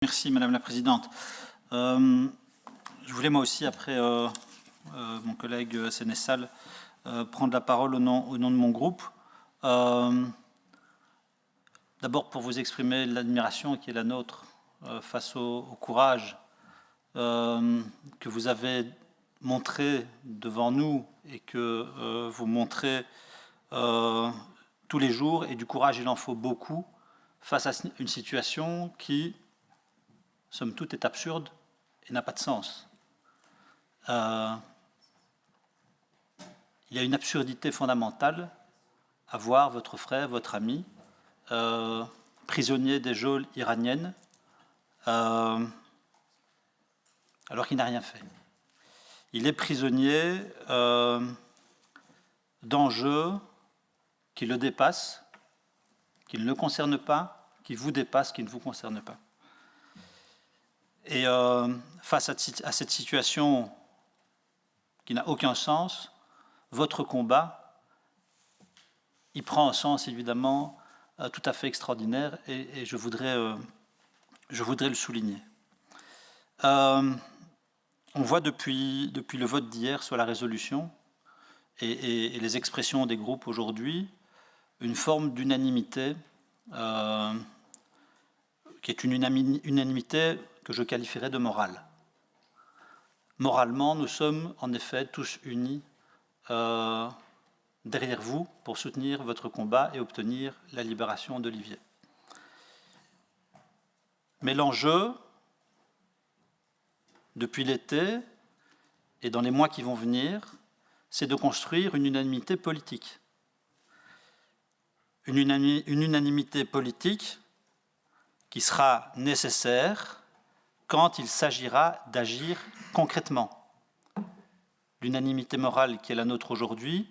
Merci Madame la Présidente. Je voulais moi aussi, après mon collègue Sénessal, prendre la parole au nom de mon groupe. D'abord pour vous exprimer l'admiration qui est la nôtre face au courage que vous avez montré devant nous et que vous montrez tous les jours, et du courage il en faut beaucoup face à une situation qui, somme toute, est absurde et n'a pas de sens. Il y a une absurdité fondamentale à voir votre frère, votre ami, prisonnier des geôles iraniennes, alors qu'il n'a rien fait. Il est prisonnier d'enjeux qui le dépassent, qui ne le concernent pas, qui vous dépassent, qui ne vous concernent pas. Et face à cette situation qui n'a aucun sens, votre combat, il prend un sens évidemment tout à fait extraordinaire, et je voudrais le souligner. On voit depuis le vote d'hier sur la résolution et les expressions des groupes aujourd'hui une forme d'unanimité qui est une unanimité que je qualifierais de morale. Moralement, nous sommes en effet tous unis derrière vous pour soutenir votre combat et obtenir la libération d'Olivier. Mais l'enjeu, depuis l'été et dans les mois qui vont venir, c'est de construire une unanimité politique. Une unanimité politique qui sera nécessaire quand il s'agira d'agir concrètement. L'unanimité morale qui est la nôtre aujourd'hui,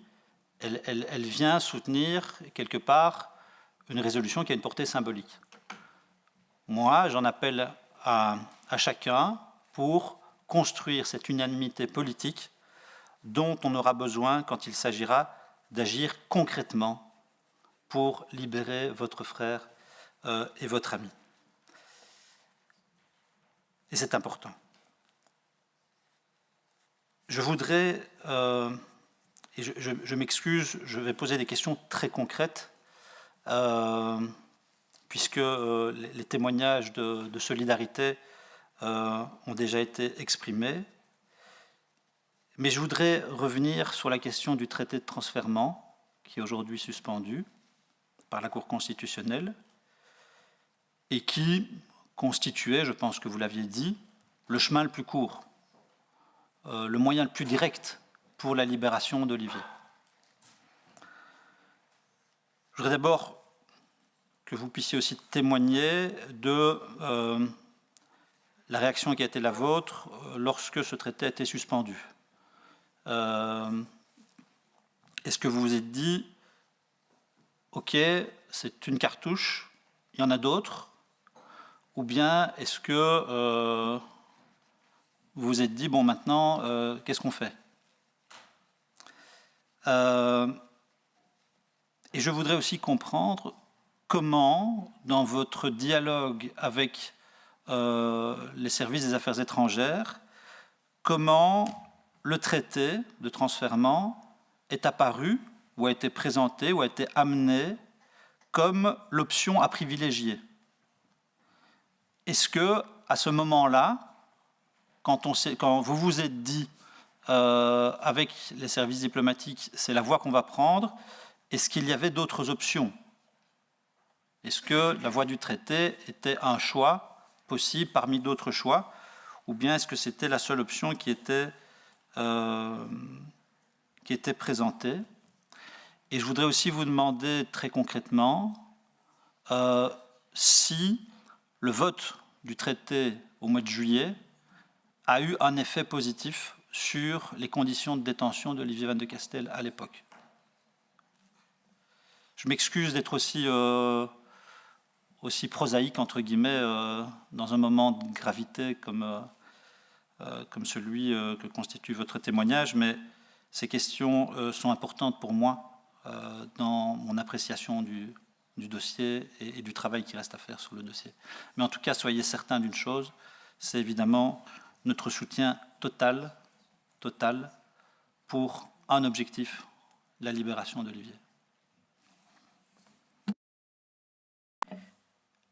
elle vient soutenir quelque part une résolution qui a une portée symbolique. Moi, j'en appelle à chacun pour construire cette unanimité politique dont on aura besoin quand il s'agira d'agir concrètement pour libérer votre frère et votre ami. Et c'est important. Je voudrais, et je m'excuse, je vais poser des questions très concrètes, puisque les témoignages de solidarité ont déjà été exprimés. Mais je voudrais revenir sur la question du traité de transfèrement, qui est aujourd'hui suspendu par la Cour constitutionnelle, et qui constituait, je pense que vous l'aviez dit, le chemin le plus court, le moyen le plus direct pour la libération d'Olivier. Je voudrais d'abord que vous puissiez aussi témoigner de la réaction qui a été la vôtre lorsque ce traité a été suspendu. Est-ce que vous vous êtes dit, ok, c'est une cartouche, il y en a d'autres, ou bien est-ce que vous vous êtes dit, bon, maintenant, qu'est-ce qu'on fait? Et je voudrais aussi comprendre comment, dans votre dialogue avec les services des affaires étrangères, comment le traité de transfèrement est apparu, ou a été présenté, ou a été amené comme l'option à privilégier. Est-ce que, à ce moment-là, quand vous vous êtes dit avec les services diplomatiques, c'est la voie qu'on va prendre, est-ce qu'il y avait d'autres options? Est-ce que la voie du traité était un choix possible parmi d'autres choix, ou bien est-ce que c'était la seule option qui était présentée? Et je voudrais aussi vous demander très concrètement si le vote du traité au mois de juillet a eu un effet positif sur les conditions de détention d'Olivier Van de Castel à l'époque. Je m'excuse d'être aussi prosaïque, entre guillemets, dans un moment de gravité comme celui que constitue votre témoignage, mais ces questions sont importantes pour moi dans mon appréciation du dossier et du travail qui reste à faire sur le dossier. Mais en tout cas, soyez certains d'une chose, c'est évidemment notre soutien total pour un objectif, la libération d'Olivier.